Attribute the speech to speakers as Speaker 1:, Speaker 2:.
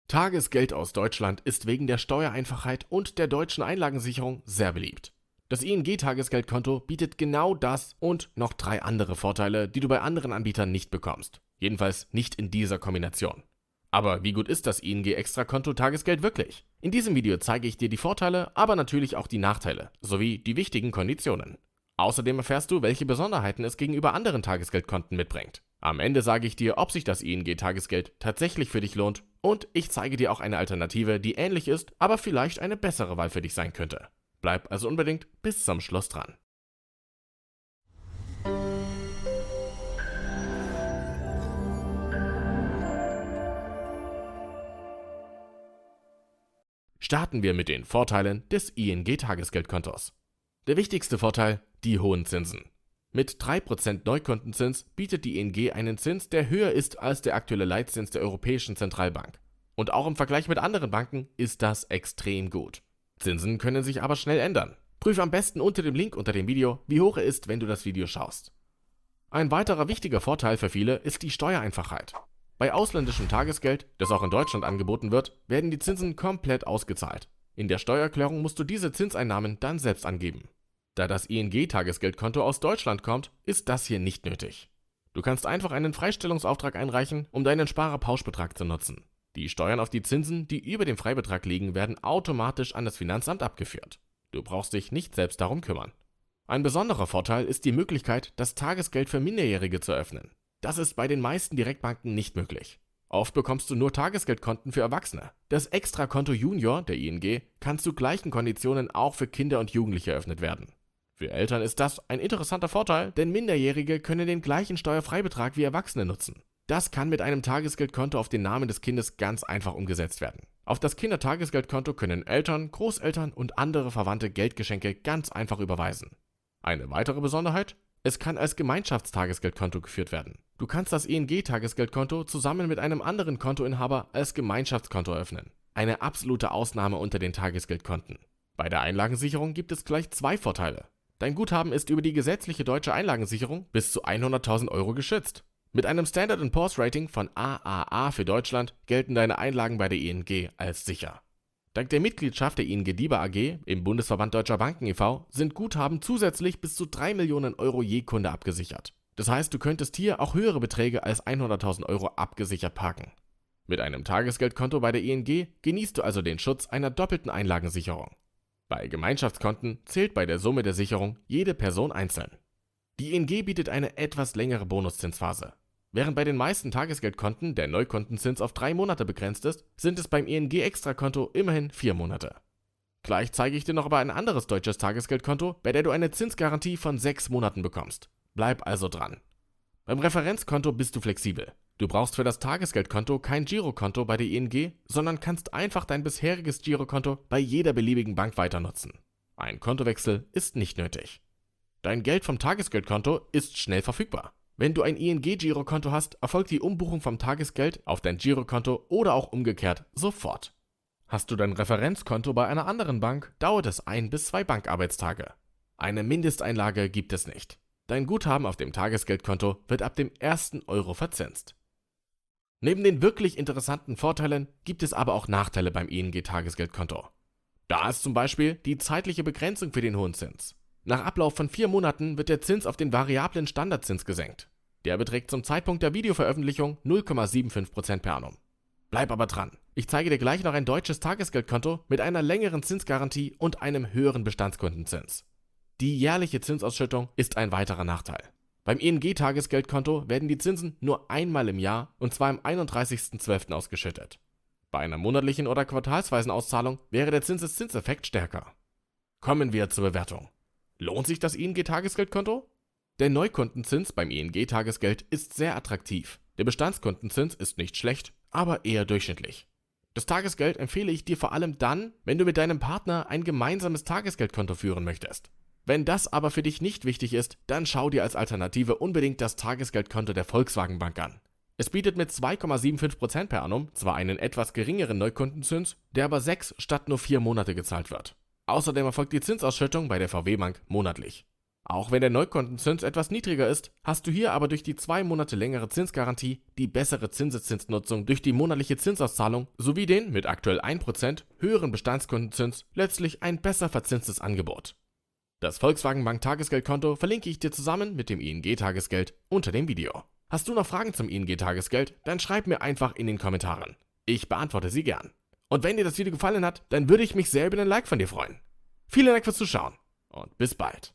Speaker 1: Tagesgeld aus Deutschland ist wegen der Steuereinfachheit und der deutschen Einlagensicherung sehr beliebt. Das ING-Tagesgeldkonto bietet genau das und noch 3 andere Vorteile, die du bei anderen Anbietern nicht bekommst. Jedenfalls nicht in dieser Kombination. Aber wie gut ist das ING-Extrakonto Tagesgeld wirklich? In diesem Video zeige ich dir die Vorteile, aber natürlich auch die Nachteile, sowie die wichtigen Konditionen. Außerdem erfährst du, welche Besonderheiten es gegenüber anderen Tagesgeldkonten mitbringt. Am Ende sage ich dir, ob sich das ING-Tagesgeld tatsächlich für dich lohnt und ich zeige dir auch eine Alternative, die ähnlich ist, aber vielleicht eine bessere Wahl für dich sein könnte. Bleib also unbedingt bis zum Schluss dran. Starten wir mit den Vorteilen des ING-Tagesgeldkontos. Der wichtigste Vorteil: die hohen Zinsen. Mit 3% Neukundenzins bietet die ING einen Zins, der höher ist als der aktuelle Leitzins der Europäischen Zentralbank. Und auch im Vergleich mit anderen Banken ist das extrem gut. Zinsen können sich aber schnell ändern. Prüfe am besten unter dem Link unter dem Video, wie hoch er ist, wenn du das Video schaust. Ein weiterer wichtiger Vorteil für viele ist die Steuereinfachheit. Bei ausländischem Tagesgeld, das auch in Deutschland angeboten wird, werden die Zinsen komplett ausgezahlt. In der Steuererklärung musst du diese Zinseinnahmen dann selbst angeben. Da das ING-Tagesgeldkonto aus Deutschland kommt, ist das hier nicht nötig. Du kannst einfach einen Freistellungsauftrag einreichen, um deinen Sparerpauschbetrag zu nutzen. Die Steuern auf die Zinsen, die über dem Freibetrag liegen, werden automatisch an das Finanzamt abgeführt. Du brauchst dich nicht selbst darum kümmern. Ein besonderer Vorteil ist die Möglichkeit, das Tagesgeld für Minderjährige zu öffnen. Das ist bei den meisten Direktbanken nicht möglich. Oft bekommst du nur Tagesgeldkonten für Erwachsene. Das Extrakonto Junior der ING kann zu gleichen Konditionen auch für Kinder und Jugendliche eröffnet werden. Für Eltern ist das ein interessanter Vorteil, denn Minderjährige können den gleichen Steuerfreibetrag wie Erwachsene nutzen. Das kann mit einem Tagesgeldkonto auf den Namen des Kindes ganz einfach umgesetzt werden. Auf das Kindertagesgeldkonto können Eltern, Großeltern und andere Verwandte Geldgeschenke ganz einfach überweisen. Eine weitere Besonderheit: es kann als Gemeinschaftstagesgeldkonto geführt werden. Du kannst das ING-Tagesgeldkonto zusammen mit einem anderen Kontoinhaber als Gemeinschaftskonto öffnen. Eine absolute Ausnahme unter den Tagesgeldkonten. Bei der Einlagensicherung gibt es gleich 2 Vorteile. Dein Guthaben ist über die gesetzliche deutsche Einlagensicherung bis zu 100.000 Euro geschützt. Mit einem Standard & Poor's Rating von AAA für Deutschland gelten deine Einlagen bei der ING als sicher. Dank der Mitgliedschaft der ING DiBa AG im Bundesverband Deutscher Banken e.V. sind Guthaben zusätzlich bis zu 3 Millionen Euro je Kunde abgesichert. Das heißt, du könntest hier auch höhere Beträge als 100.000 Euro abgesichert parken. Mit einem Tagesgeldkonto bei der ING genießt du also den Schutz einer doppelten Einlagensicherung. Bei Gemeinschaftskonten zählt bei der Summe der Sicherung jede Person einzeln. Die ING bietet eine etwas längere Bonuszinsphase. Während bei den meisten Tagesgeldkonten der Neukundenzins auf 3 Monate begrenzt ist, sind es beim ING-Extrakonto immerhin 4 Monate. Gleich zeige ich dir noch aber ein anderes deutsches Tagesgeldkonto, bei der du eine Zinsgarantie von 6 Monaten bekommst. Bleib also dran. Beim Referenzkonto bist du flexibel. Du brauchst für das Tagesgeldkonto kein Girokonto bei der ING, sondern kannst einfach dein bisheriges Girokonto bei jeder beliebigen Bank weiter nutzen. Ein Kontowechsel ist nicht nötig. Dein Geld vom Tagesgeldkonto ist schnell verfügbar. Wenn du ein ING-Girokonto hast, erfolgt die Umbuchung vom Tagesgeld auf dein Girokonto oder auch umgekehrt sofort. Hast du dein Referenzkonto bei einer anderen Bank, dauert es 1 bis 2 Bankarbeitstage. Eine Mindesteinlage gibt es nicht. Dein Guthaben auf dem Tagesgeldkonto wird ab dem ersten Euro verzinst. Neben den wirklich interessanten Vorteilen gibt es aber auch Nachteile beim ING-Tagesgeldkonto. Da ist zum Beispiel die zeitliche Begrenzung für den hohen Zins. Nach Ablauf von 4 Monaten wird der Zins auf den variablen Standardzins gesenkt. Der beträgt zum Zeitpunkt der Videoveröffentlichung 0,75% per annum. Bleib aber dran. Ich zeige dir gleich noch ein deutsches Tagesgeldkonto mit einer längeren Zinsgarantie und einem höheren Bestandskundenzins. Die jährliche Zinsausschüttung ist ein weiterer Nachteil. Beim ING-Tagesgeldkonto werden die Zinsen nur einmal im Jahr, und zwar am 31.12. ausgeschüttet. Bei einer monatlichen oder quartalsweisen Auszahlung wäre der Zinseszinseffekt stärker. Kommen wir zur Bewertung. Lohnt sich das ING-Tagesgeldkonto? Der Neukundenzins beim ING-Tagesgeld ist sehr attraktiv. Der Bestandskundenzins ist nicht schlecht, aber eher durchschnittlich. Das Tagesgeld empfehle ich dir vor allem dann, wenn du mit deinem Partner ein gemeinsames Tagesgeldkonto führen möchtest. Wenn das aber für dich nicht wichtig ist, dann schau dir als Alternative unbedingt das Tagesgeldkonto der Volkswagen Bank an. Es bietet mit 2,75% per annum zwar einen etwas geringeren Neukundenzins, der aber 6 statt nur 4 Monate gezahlt wird. Außerdem erfolgt die Zinsausschüttung bei der VW Bank monatlich. Auch wenn der Neukontenzins etwas niedriger ist, hast du hier aber durch die 2 Monate längere Zinsgarantie, die bessere Zinseszinsnutzung durch die monatliche Zinsauszahlung sowie den mit aktuell 1% höheren Bestandskontenzins letztlich ein besser verzinstes Angebot. Das Volkswagen Bank Tagesgeldkonto verlinke ich dir zusammen mit dem ING Tagesgeld unter dem Video. Hast du noch Fragen zum ING Tagesgeld, dann schreib mir einfach in den Kommentaren. Ich beantworte sie gern. Und wenn dir das Video gefallen hat, dann würde ich mich sehr über einen Like von dir freuen. Vielen Dank fürs Zuschauen und bis bald.